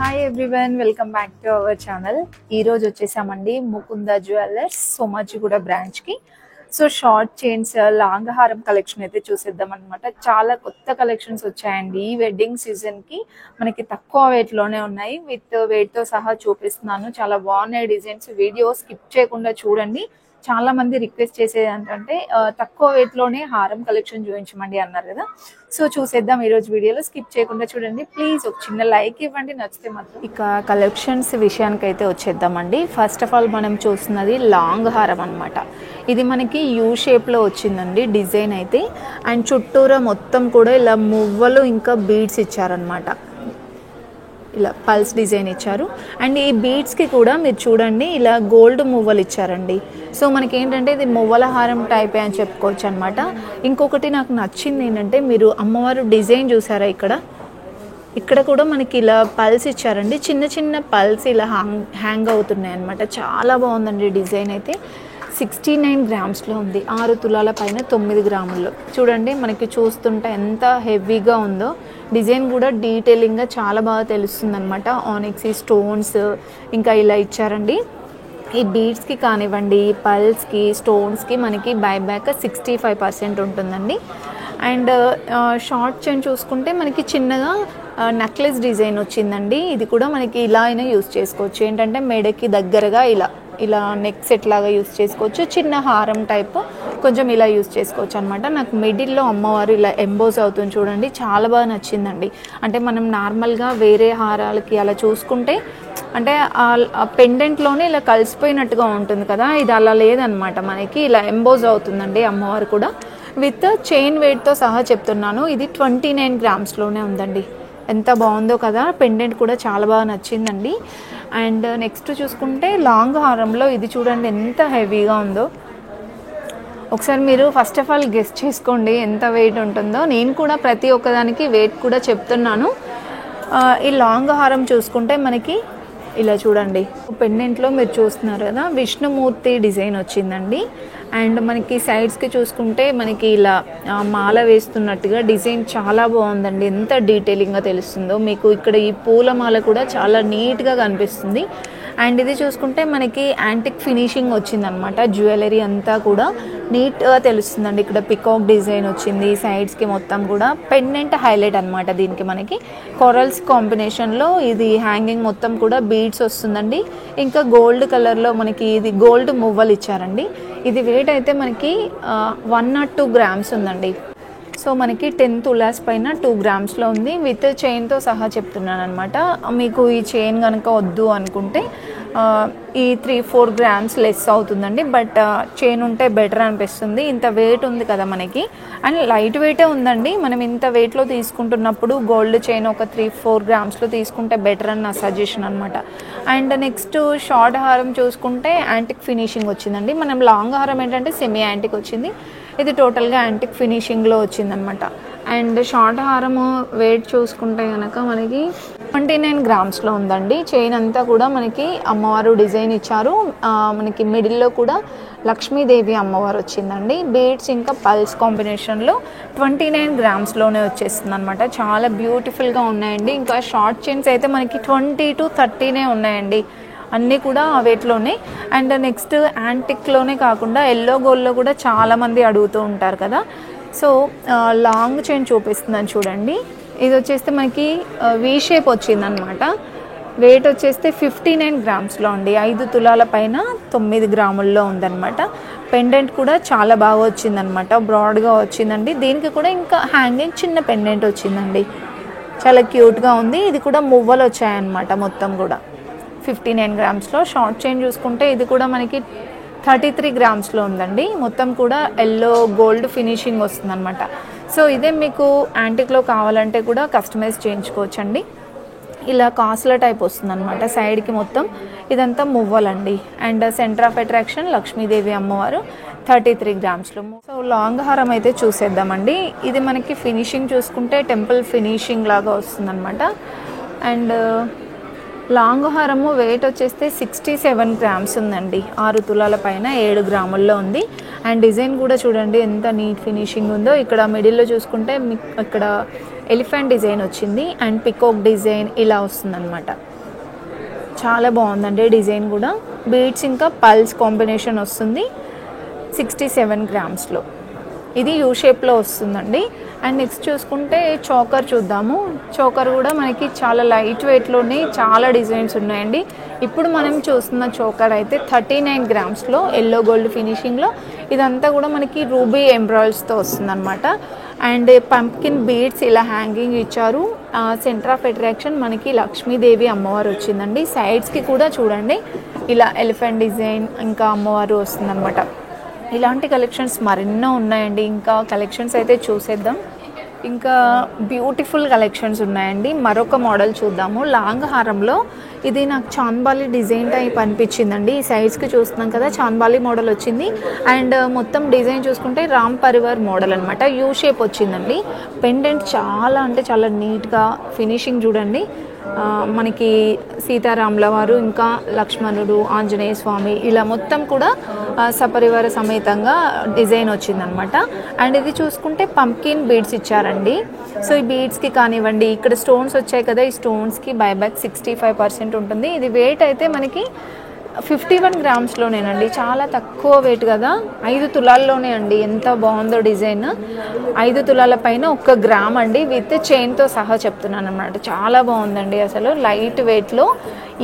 Hi everyone, welcome back to our channel. ఈ రోజు వచ్చేసామండి ముకుంద జ్యువెలర్స్ సోమాజిగూడ బ్రాంచ్ కి. సో షార్ట్ చైన్స్ లాంగ్ హారం కలెక్షన్ అయితే చూసేద్దాం అనమాట. చాలా కొత్త కలెక్షన్స్ వచ్చాయండి ఈ వెడ్డింగ్ సీజన్ కి. మనకి తక్కువ వెయిట్ లోనే ఉన్నాయి, విత్ వెయిట్ తో సహా చూపిస్తున్నాను. చాలా బాగున్నాయి డిజైన్స్. వీడియో స్కిప్ చేయకుండా చూడండి. చాలా మంది రిక్వెస్ట్ చేసేది ఏంటంటే తక్కువ వెయిట్ లోనే హారం కలెక్షన్ చూపించమండి అన్నారు కదా. సో చూసేద్దాం ఈ రోజు వీడియోలో. స్కిప్ చేయకుండా చూడండి ప్లీజ్. ఒక చిన్న లైక్ ఇవ్వండి నచ్చితే మాత్రం. ఇక కలెక్షన్స్ విషయానికి అయితే వచ్చేద్దామండి. ఫస్ట్ ఆఫ్ ఆల్ మనం చూస్తున్నది లాంగ్ హారం అనమాట. ఇది మనకి యూ షేప్ లో వచ్చిందండి డిజైన్ అయితే. అండ్ చుట్టూరా మొత్తం కూడా ఇలా మువ్వలు ఇంకా బీడ్స్ ఇచ్చారనమాట. ఇలా పల్స్ డిజైన్ ఇచ్చారు. అండ్ ఈ బీడ్స్కి కూడా మీరు చూడండి ఇలా గోల్డ్ మువ్వలు ఇచ్చారండి. సో మనకి ఏంటంటే ఇది మువ్వల హారం టైపే అని చెప్పుకోవచ్చు అనమాట. ఇంకొకటి నాకు నచ్చింది ఏంటంటే మీరు అమ్మవారు డిజైన్ చూసారా, ఇక్కడ కూడా మనకి ఇలా పల్స్ ఇచ్చారండి. చిన్న చిన్న పల్స్ ఇలా హ్యాంగ్ అవుతున్నాయి అనమాట. చాలా బాగుందండి డిజైన్ అయితే. 69 గ్రామ్స్లో ఉంది. 6 తులాల పైన 9 గ్రాముల్లో. చూడండి మనకి చూస్తుంటే ఎంత హెవీగా ఉందో. డిజైన్ కూడా డీటెయిలింగ్గా చాలా బాగా తెలుస్తుంది అనమాట. ఆనిక్సీ స్టోన్స్ ఇంకా ఇలా ఇచ్చారండి. ఈ బీడ్స్కి కానివ్వండి, పల్స్కి, స్టోన్స్కి మనకి బైబ్యాక్ 65% ఉంటుందండి. అండ్ షార్ట్ చైన్ చూసుకుంటే మనకి చిన్నగా నెక్లెస్ డిజైన్ వచ్చిందండి. ఇది కూడా మనకి ఇలా అయినా యూస్ చేసుకోవచ్చు. ఏంటంటే మెడకి దగ్గరగా ఇలా నెక్ సెట్ లాగా యూస్ చేసుకోవచ్చు. చిన్న హారం టైప్ కొంచెం ఇలా యూస్ చేసుకోవచ్చు అనమాట. నాకు మిడిల్లో అమ్మవారు ఇలా ఎంబోజ్ అవుతుంది చూడండి, చాలా బాగా నచ్చిందండి. అంటే మనం నార్మల్గా వేరే హారాలకి అలా చూసుకుంటే అంటే పెండెంట్లోనే ఇలా కలిసిపోయినట్టుగా ఉంటుంది కదా, ఇది అలా లేదనమాట. మనకి ఇలా ఎంబోజ్ అవుతుందండి అమ్మవారు కూడా. విత్ చైన్ వెయిట్తో సహా చెప్తున్నాను. ఇది 29 గ్రామ్స్లోనే ఉందండి. ఎంత బాగుందో కదా. పెండెంట్ కూడా చాలా బాగా నచ్చిందండి. అండ్ నెక్స్ట్ చూసుకుంటే లాంగ్ హారంలో ఇది చూడండి ఎంత హెవీగా ఉందో. ఒకసారి మీరు ఫస్ట్ ఆఫ్ ఆల్ గెస్ చేసుకోండి ఎంత వెయిట్ ఉంటుందో. నేను కూడా ప్రతి ఒక్కదానికి వెయిట్ కూడా చెప్తున్నాను. ఈ లాంగ్ హారం చూసుకుంటే మనకి ఇలా చూడండి పెండెంట్లో మీరు చూస్తున్నారు కదా, విష్ణుమూర్తి డిజైన్ వచ్చిందండి. అండ్ మనకి సైడ్స్కి చూసుకుంటే మనకి ఇలా మాల వేస్తున్నట్టుగా డిజైన్ చాలా బాగుందండి. ఎంత డీటెయిలింగ్గా తెలుస్తుందో మీకు. ఇక్కడ ఈ పూల మాల కూడా చాలా నీట్గా కనిపిస్తుంది. అండ్ ఇది చూసుకుంటే మనకి యాంటిక్ ఫినిషింగ్ వచ్చిందనమాట. జ్యువెలరీ అంతా కూడా నీట్గా తెలుస్తుందండి. ఇక్కడ పికాక్ డిజైన్ వచ్చింది సైడ్స్కి మొత్తం కూడా. పెండెంట్ హైలైట్ అనమాట దీనికి. మనకి కొరల్స్ కాంబినేషన్లో ఇది హ్యాంగింగ్ మొత్తం కూడా బీడ్స్ వస్తుందండి. ఇంకా గోల్డ్ కలర్లో మనకి ఇది గోల్డ్ మువ్వలు ఇచ్చారండి. ఇది వెయిట్ అయితే మనకి 102 గ్రామ్స్ ఉందండి. సో మనకి 10 తులాస్ పైన 2 గ్రామ్స్లో ఉంది. విత్ చైన్తో సహా చెప్తున్నాను అనమాట. మీకు ఈ చైన్ కనుక వద్దు అనుకుంటే ఈ 3-4 గ్రామ్స్ లెస్ అవుతుందండి. బట్ చైన్ ఉంటే బెటర్ అనిపిస్తుంది. ఇంత వెయిట్ ఉంది కదా మనకి. అండ్ లైట్ వెయిటే ఉందండి. మనం ఇంత వెయిట్లో తీసుకుంటున్నప్పుడు గోల్డ్ చైన్ ఒక 3-4 గ్రామ్స్లో తీసుకుంటే బెటర్ అని నా సజెషన్ అనమాట. అండ్ నెక్స్ట్ షార్ట్ హారం చూసుకుంటే యాంటిక్ ఫినిషింగ్ వచ్చిందండి. మనం లాంగ్ హారం ఏంటంటే సెమీ యాంటిక్ వచ్చింది. ఇది టోటల్గా యాంటిక్ ఫినిషింగ్లో వచ్చిందనమాట. అండ్ షార్ట్ హారము వెయిట్ చూసుకుంటే కనుక మనకి 29 గ్రామ్స్లో ఉందండి. చైన్ అంతా కూడా మనకి అమ్మవారు డిజైన్ ఇచ్చారు. మనకి మిడిల్లో కూడా లక్ష్మీదేవి అమ్మవారు వచ్చిందండి. బీడ్స్ ఇంకా పల్స్ కాంబినేషన్లో 29 గ్రామ్స్లోనే వచ్చేస్తుంది అనమాట. చాలా బ్యూటిఫుల్గా ఉన్నాయండి. ఇంకా షార్ట్ చైన్స్ అయితే మనకి 20 to 30 ఉన్నాయండి. అన్నీ కూడా వెయిట్లోనే. అండ్ నెక్స్ట్ యాంటిక్లోనే కాకుండా ఎల్లో గోల్డ్లో కూడా చాలామంది అడుగుతూ ఉంటారు కదా. సో లాంగ్ చైన్ చూపిస్తుందని చూడండి. ఇది వచ్చేస్తే మనకి వీ షేప్ వచ్చిందనమాట. వెయిట్ వచ్చేస్తే 59 గ్రామ్స్లో అండి. 5 తులాల పైన 9 గ్రాముల్లో ఉందన్నమాట. పెండెంట్ కూడా చాలా బాగా వచ్చిందనమాట. బ్రాడ్గా వచ్చిందండి. దీనికి కూడా ఇంకా హ్యాంగింగ్ చిన్న పెండెంట్ వచ్చిందండి. చాలా క్యూట్గా ఉంది. ఇది కూడా మువ్వలు వచ్చాయన్నమాట మొత్తం కూడా. 59 గ్రామ్స్లో. షార్ట్ చైన్ చూసుకుంటే ఇది కూడా మనకి 33 గ్రామ్స్లో ఉందండి. మొత్తం కూడా ఎల్లో గోల్డ్ ఫినిషింగ్ వస్తుంది అనమాట. సో ఇదే మీకు యాంటిక్లో కావాలంటే కూడా కస్టమైజ్ చేయించుకోవచ్చండి. ఇలా కాసుల టైప్ వస్తుంది అనమాట. సైడ్కి మొత్తం ఇదంతా మువ్వలండి. And centre of attraction Lakshmidevi అమ్మవారు 33 గ్రామ్స్లో. సో లాంగ్ హారం అయితే చూసేద్దామండి. ఇది మనకి ఫినిషింగ్ చూసుకుంటే టెంపుల్ ఫినిషింగ్ లాగా వస్తుంది అనమాట. అండ్ లాంగ్ హారము వెయిట్ వచ్చేస్తే 67 గ్రామ్స్ ఉందండి. 6 తులాల పైన 7 గ్రాముల్లో ఉంది. అండ్ డిజైన్ కూడా చూడండి ఎంత నీట్ ఫినిషింగ్ ఉందో. ఇక్కడ మిడిల్లో చూసుకుంటే ఇక్కడ ఎలిఫెంట్ డిజైన్ వచ్చింది అండ్ పికాక్ డిజైన్ ఇలా వస్తుందన్నమాట. చాలా బాగుందండి డిజైన్ కూడా. బీడ్స్ ఇంకా పల్స్ కాంబినేషన్ వస్తుంది. 67 గ్రామ్స్లో ఇది యూ షేప్లో వస్తుందండి. అండ్ నెక్స్ట్ చూసుకుంటే చోకర్ చూద్దాము. చోకర్ కూడా మనకి చాలా లైట్ వెయిట్లోనే చాలా డిజైన్స్ ఉన్నాయండి. ఇప్పుడు మనం చూస్తున్న చోకర్ అయితే 39 గ్రామ్స్లో ఎల్లో గోల్డ్ ఫినిషింగ్లో. ఇదంతా కూడా మనకి రూబీ ఎంబ్రాయిడ్స్తో వస్తుందన్నమాట. అండ్ పంప్కిన్ బీడ్స్ ఇలా హ్యాంగింగ్ ఇచ్చారు. సెంటర్ ఆఫ్ అట్రాక్షన్ మనకి లక్ష్మీదేవి అమ్మవారు వచ్చిందండి. సైడ్స్కి కూడా చూడండి ఇలా ఎలిఫెంట్ డిజైన్ ఇంకా అమ్మవారు వస్తుందన్నమాట. ఇలాంటి కలెక్షన్స్ మరెన్నో ఉన్నాయండి. ఇంకా కలెక్షన్స్ అయితే చూసేద్దాం. ఇంకా బ్యూటిఫుల్ కలెక్షన్స్ ఉన్నాయండి. మరొక మోడల్ చూద్దాము. లాంగ్ హారంలో ఇది నాకు చాన్బాలి డిజైన్ టైప్ అనిపించిందండి. ఈ సైజ్కి చూస్తున్నాం కదా, చాన్బాలి మోడల్ వచ్చింది. అండ్ మొత్తం డిజైన్ చూసుకుంటే రామ్ పరివార్ మోడల్ అనమాట. యూ షేప్ వచ్చిందండి. పెండెంట్ చాలా అంటే చాలా నీట్గా ఫినిషింగ్ చూడండి. మనకి సీతారాముల వారు ఇంకా లక్ష్మణుడు, ఆంజనేయ స్వామి ఇలా మొత్తం కూడా సపరివార సమేతంగా డిజైన్ వచ్చిందనమాట. అండ్ ఇది చూసుకుంటే పంప్కిన్ బీడ్స్ ఇచ్చారండి. సో ఈ బీడ్స్కి కానివ్వండి, ఇక్కడ స్టోన్స్ వచ్చాయి కదా, ఈ స్టోన్స్కి బైబ్యాక్ 65% ఉంటుంది. ఇది వెయిట్ అయితే మనకి 51 గ్రామ్స్లోనేనండి. చాలా తక్కువ వెయిట్ కదా, 5 తులాల్లోనే అండి. ఎంత బాగుందో డిజైన్. 5 తులాల పైన 1 గ్రామ్ అండి, విత్ చైన్తో సహా చెప్తున్నాను అనమాట. చాలా బాగుందండి. అసలు లైట్ వెయిట్లో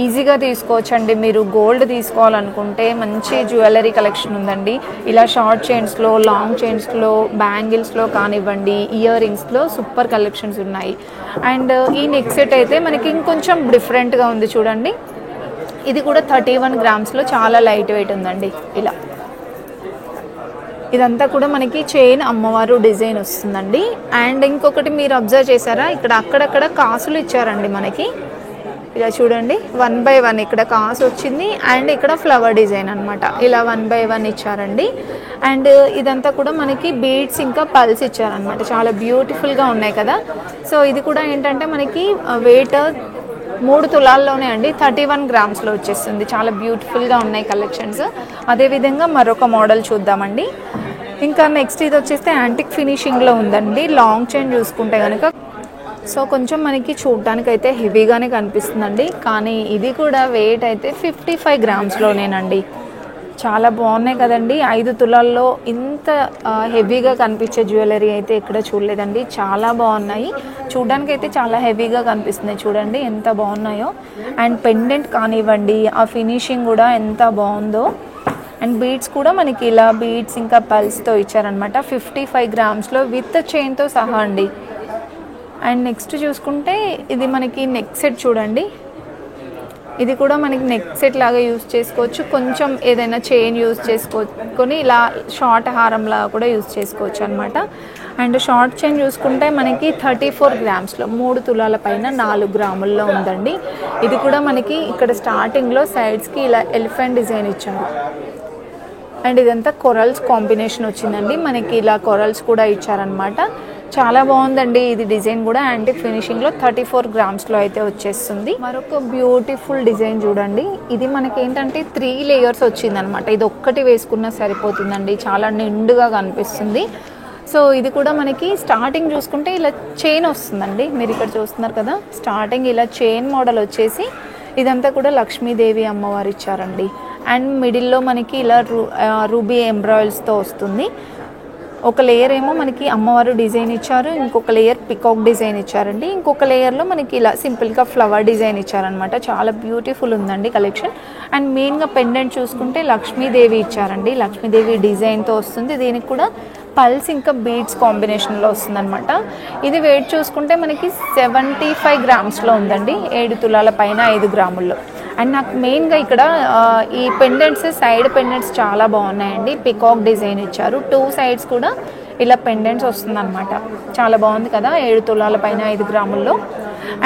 ఈజీగా తీసుకోవచ్చండి. మీరు గోల్డ్ తీసుకోవాలనుకుంటే మంచి జ్యువెలరీ కలెక్షన్ ఉందండి. ఇలా షార్ట్ చైన్స్లో, లాంగ్ చైన్స్లో, బ్యాంగిల్స్లో కానివ్వండి, ఇయర్ రింగ్స్లో సూపర్ కలెక్షన్స్ ఉన్నాయి. అండ్ ఈ నెక్ సెట్ అయితే మనకి ఇంకొంచెం డిఫరెంట్గా ఉంది చూడండి. ఇది కూడా 31 గ్రామ్స్లో చాలా లైట్ వెయిట్ ఉందండి. ఇలా ఇదంతా కూడా మనకి చైన్ అమ్మవారు డిజైన్ వస్తుందండి. అండ్ ఇంకొకటి మీరు అబ్జర్వ్ చేశారా, ఇక్కడ అక్కడక్కడ కాసులు ఇచ్చారండి మనకి. ఇలా చూడండి 1 by 1 ఇక్కడ కాసు వచ్చింది. అండ్ ఇక్కడ ఫ్లవర్ డిజైన్ అనమాట. ఇలా 1 by 1 ఇచ్చారండి. అండ్ ఇదంతా కూడా మనకి బీడ్స్ ఇంకా పల్స్ ఇచ్చారనమాట. చాలా బ్యూటిఫుల్గా ఉన్నాయి కదా. సో ఇది కూడా ఏంటంటే మనకి వెయిట్ 3 తులాల్లోనే అండి, 31 గ్రామ్స్లో వచ్చేస్తుంది. చాలా బ్యూటిఫుల్గా ఉన్నాయి కలెక్షన్స్. అదేవిధంగా మరొక మోడల్ చూద్దామండి. ఇంకా నెక్స్ట్ ఇది వచ్చేస్తే యాంటిక్ ఫినిషింగ్లో ఉందండి. లాంగ్ చైన్ చూసుకుంటే కనుక సో కొంచెం మనకి చూడటానికి అయితే హెవీగానే కనిపిస్తుందండి. కానీ ఇది కూడా వెయిట్ అయితే 55 గ్రామ్స్లోనేనండి. చాలా బాగున్నాయి కదండి. 5 తులాల్లో ఇంత హెవీగా కనిపించే జ్యువెలరీ అయితే ఎక్కడ చూడలేదండి. చాలా బాగున్నాయి. చూడడానికి అయితే చాలా హెవీగా కనిపిస్తున్నాయి. చూడండి ఎంత బాగున్నాయో. అండ్ పెండెంట్ కానివ్వండి, ఆ ఫినిషింగ్ కూడా ఎంత బాగుందో. అండ్ బీడ్స్ కూడా మనకి ఇలా బీడ్స్ ఇంకా పల్స్తో ఇచ్చారనమాట. 55 గ్రామ్స్లో విత్ చైన్తో సహా అండి. అండ్ నెక్స్ట్ చూసుకుంటే ఇది మనకి నెక్ సెట్ చూడండి. ఇది కూడా మనకి నెక్ సెట్ లాగా యూజ్ చేసుకోవచ్చు. కొంచెం ఏదైనా చైన్ యూజ్ చేసుకొని ఇలా షార్ట్ హారంలా కూడా యూజ్ చేసుకోవచ్చు అనమాట. అండ్ షార్ట్ చైన్ చూసుకుంటే మనకి 34 గ్రామ్స్లో 3 తులాల పైన 4 గ్రాముల్లో ఉందండి. ఇది కూడా మనకి ఇక్కడ స్టార్టింగ్లో సైడ్స్కి ఇలా ఎలిఫెంట్ డిజైన్ ఇచ్చారు. అండ్ ఇదంతా కొరల్స్ కాంబినేషన్ వచ్చిందండి. మనకి ఇలా కొరల్స్ కూడా ఇచ్చారనమాట. చాలా బాగుందండి. ఇది డిజైన్ కూడా యాంటిక్ ఫినిషింగ్లో 34 గ్రామ్స్లో అయితే వచ్చేస్తుంది. మరొక బ్యూటిఫుల్ డిజైన్ చూడండి. ఇది మనకి ఏంటంటే 3 లేయర్స్ వచ్చిందనమాట. ఇది ఒక్కటి వేసుకున్నా సరిపోతుందండి. చాలా నిండుగా కనిపిస్తుంది. సో ఇది కూడా మనకి స్టార్టింగ్ చూసుకుంటే ఇలా చైన్ వస్తుందండి. మీరు ఇక్కడ చూస్తున్నారు కదా, స్టార్టింగ్ ఇలా చైన్ మోడల్ వచ్చేసి ఇదంతా కూడా లక్ష్మీదేవి అమ్మవారు ఇచ్చారండి. అండ్ మిడిల్లో మనకి ఇలా రూబీ ఎంబ్రాయిడ్స్తో వస్తుంది. ఒక లేయర్ ఏమో మనకి అమ్మవారు డిజైన్ ఇచ్చారు, ఇంకొక లేయర్ పికాక్ డిజైన్ ఇచ్చారండి, ఇంకొక లేయర్లో మనకి ఇలా సింపుల్గా ఫ్లవర్ డిజైన్ ఇచ్చారనమాట. చాలా బ్యూటిఫుల్ ఉందండి కలెక్షన్. అండ్ మెయిన్గా పెండెంట్ చూసుకుంటే లక్ష్మీదేవి ఇచ్చారండి. లక్ష్మీదేవి డిజైన్తో వస్తుంది. దీనికి కూడా పల్స్ ఇంకా బీడ్స్ కాంబినేషన్లో వస్తుందన్నమాట. ఇది వెయిట్ చూసుకుంటే మనకి 75 గ్రామ్స్లో ఉందండి. 7 తులాల పైన 5 గ్రాముల్లో. అండ్ నాకు మెయిన్గా ఇక్కడ ఈ పెండెంట్స్, సైడ్ పెండెంట్స్ చాలా బాగున్నాయండి. పికాక్ డిజైన్ ఇచ్చారు. 2 సైడ్స్ కూడా ఇలా పెండెంట్స్ వస్తుందన్నమాట. చాలా బాగుంది కదా, 7 తులాల పైన 5 గ్రాముల్లో.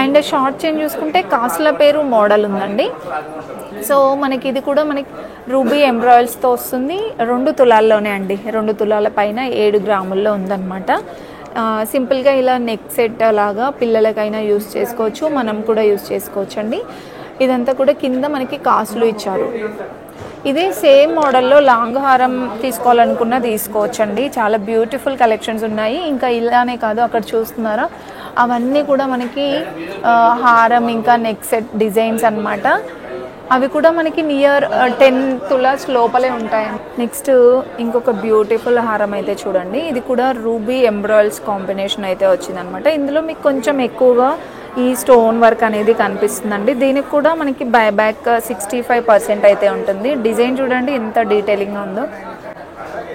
అండ్ షార్ట్ చైన్ చూసుకుంటే కాసుల పేరు మోడల్ ఉందండి. సో మనకి ఇది కూడా మనకి రూబీ ఎంబ్రాయిడ్స్తో వస్తుంది. 2 తులాల్లోనే అండి. 2 తులాల పైన 7 గ్రాముల్లో ఉందన్నమాట. సింపుల్గా ఇలా నెక్ సెట్ లాగా పిల్లలకైనా యూస్ చేసుకోవచ్చు, మనం కూడా యూస్ చేసుకోవచ్చు అండి. ఇదంతా కూడా కింద మనకి కాసులు ఇచ్చారు. ఇదే సేమ్ మోడల్లో లాంగ్ హారం తీసుకోవాలనుకున్నా తీసుకోవచ్చండి. చాలా బ్యూటిఫుల్ కలెక్షన్స్ ఉన్నాయి. ఇంకా ఇలానే కాదు, అక్కడ చూస్తున్నారా అవన్నీ కూడా మనకి హారం ఇంకా నెక్ సెట్ డిజైన్స్ అన్నమాట. అవి కూడా మనకి నియర్ 10 తులాస్ లోపలే ఉంటాయి. నెక్స్ట్ ఇంకొక బ్యూటిఫుల్ హారం అయితే చూడండి. ఇది కూడా రూబీ ఎంబ్రాయిల్స్ కాంబినేషన్ అయితే వచ్చిందనమాట. ఇందులో మీకు కొంచెం ఎక్కువగా ఈ స్టోన్ వర్క్ అనేది కనిపిస్తుందండి. దీనికి కూడా మనకి బైబ్యాక్ 65% అయితే ఉంటుంది. డిజైన్ చూడండి ఎంత డీటెయిలింగ్గా ఉందో.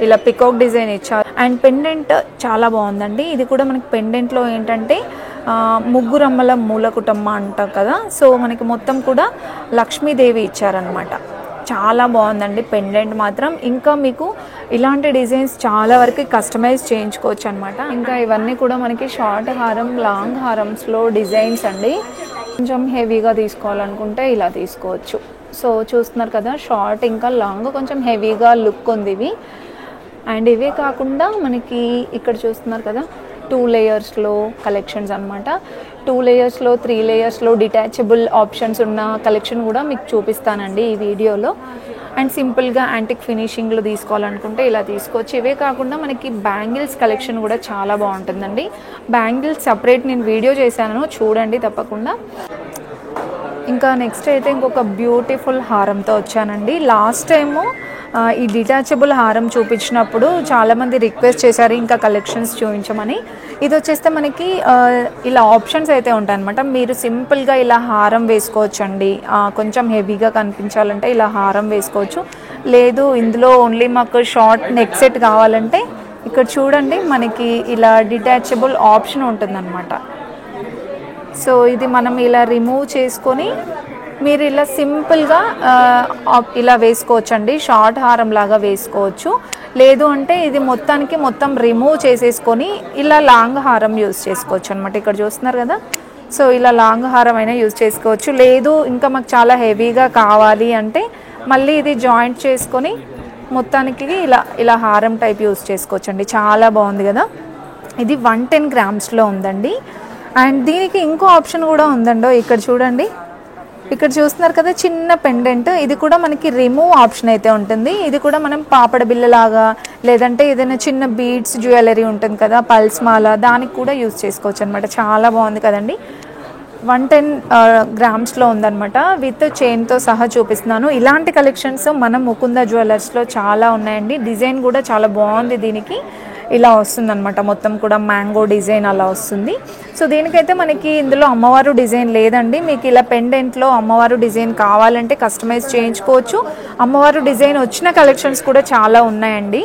ఇలా పికాక్ డిజైన్ ఇచ్చారు. అండ్ పెండెంట్ చాలా బాగుందండి. ఇది కూడా మనకి పెండెంట్లో ఏంటంటే ముగ్గురమ్మల మూల కుటుంబ అంటారు కదా, సో మనకి మొత్తం కూడా లక్ష్మీదేవి ఇచ్చారనమాట. చాలా బాగుందండి పెండెంట్ మాత్రం. ఇంకా మీకు ఇలాంటి డిజైన్స్ చాలా వరకు కస్టమైజ్ చేయించుకోవచ్చు అనమాట. ఇంకా ఇవన్నీ కూడా మనకి షార్ట్ హారం, లాంగ్ హారమ్స్లో డిజైన్స్ అండి. కొంచెం హెవీగా తీసుకోవాలనుకుంటే ఇలా తీసుకోవచ్చు. సో చూస్తున్నారు కదా, షార్ట్ ఇంకా లాంగ్ కొంచెం హెవీగా లుక్ ఉంది ఇవి. అండ్ ఇవే కాకుండా మనకి ఇక్కడ చూస్తున్నారు కదా 2 లేయర్స్లో కలెక్షన్స్ అనమాట. 2 లేయర్స్లో 3 లేయర్స్లో డిటాచబుల్ ఆప్షన్స్ ఉన్న కలెక్షన్ కూడా మీకు చూపిస్తానండి ఈ వీడియోలో. అండ్ సింపుల్గా యాంటిక్ ఫినిషింగ్లో తీసుకోవాలనుకుంటే ఇలా తీసుకోవచ్చు. ఇవే కాకుండా మనకి బ్యాంగిల్స్ కలెక్షన్ కూడా చాలా బాగుంటుందండి. బ్యాంగిల్స్ సపరేట్ నేను వీడియో చేశాను, చూడండి తప్పకుండా. ఇంకా నెక్స్ట్ అయితే ఇంకొక బ్యూటిఫుల్ హారంతో వచ్చానండి. లాస్ట్ టైము ఈ డిటాచబుల్ హారం చూపించినప్పుడు చాలామంది రిక్వెస్ట్ చేశారు ఇంకా కలెక్షన్స్ చూపించమని. ఇది వచ్చేస్తే మనకి ఇలా ఆప్షన్స్ అయితే ఉంటాయి అనమాట. మీరు సింపుల్గా ఇలా హారం వేసుకోవచ్చండి. కొంచెం హెవీగా కనిపించాలంటే ఇలా హారం వేసుకోవచ్చు. లేదు ఇందులో ఓన్లీ మాకు షార్ట్ నెక్ సెట్ కావాలంటే ఇక్కడ చూడండి మనకి ఇలా డిటాచబుల్ ఆప్షన్ ఉంటుందన్నమాట. సో ఇది మనం ఇలా రిమూవ్ చేసుకొని మీరు ఇలా సింపుల్గా ఇలా వేసుకోవచ్చండి. షార్ట్ హారం లాగా వేసుకోవచ్చు. లేదు అంటే ఇది మొత్తం రిమూవ్ చేసేసుకొని ఇలా లాంగ్ హారం యూజ్ చేసుకోవచ్చు అనమాట. ఇక్కడ చూస్తున్నారు కదా, సో ఇలా లాంగ్ హారం అయినా యూజ్ చేసుకోవచ్చు. లేదు ఇంకా మాకు చాలా హెవీగా కావాలి అంటే మళ్ళీ ఇది జాయింట్ చేసుకొని మొత్తానికి ఇలా హారం టైప్ యూజ్ చేసుకోవచ్చు అండి. చాలా బాగుంది కదా. ఇది 110 గ్రామ్స్లో ఉందండి. అండ్ దీనికి ఇంకో ఆప్షన్ కూడా ఉందండి. ఇక్కడ చూడండి, ఇక్కడ చూస్తున్నారు కదా చిన్న పెండెంట్. ఇది కూడా మనకి రిమూవ్ ఆప్షన్ అయితే ఉంటుంది. ఇది కూడా మనం పాపడ బిల్లలాగా లేదంటే ఏదైనా చిన్న బీడ్స్ జ్యువెలరీ ఉంటుంది కదా, పల్స్ మాల, దానికి కూడా యూజ్ చేసుకోవచ్చు అనమాట. చాలా బాగుంది కదండి. 110 గ్రామ్స్లో ఉందన్నమాట. విత్ చైన్తో సహా చూపిస్తున్నాను. ఇలాంటి కలెక్షన్స్ మనం ముకుంద జ్యువెలర్స్లో చాలా ఉన్నాయండి. డిజైన్ కూడా చాలా బాగుంది. దీనికి ఇలా వస్తుందన్నమాట, మొత్తం కూడా మ్యాంగో డిజైన్ అలా వస్తుంది. సో దీనికైతే మనకి ఇందులో అమ్మవారు డిజైన్ లేదండి. మీకు ఇలా పెండెంట్లో అమ్మవారు డిజైన్ కావాలంటే కస్టమైజ్ చేయించుకోవచ్చు. అమ్మవారు డిజైన్ వచ్చిన కలెక్షన్స్ కూడా చాలా ఉన్నాయండి.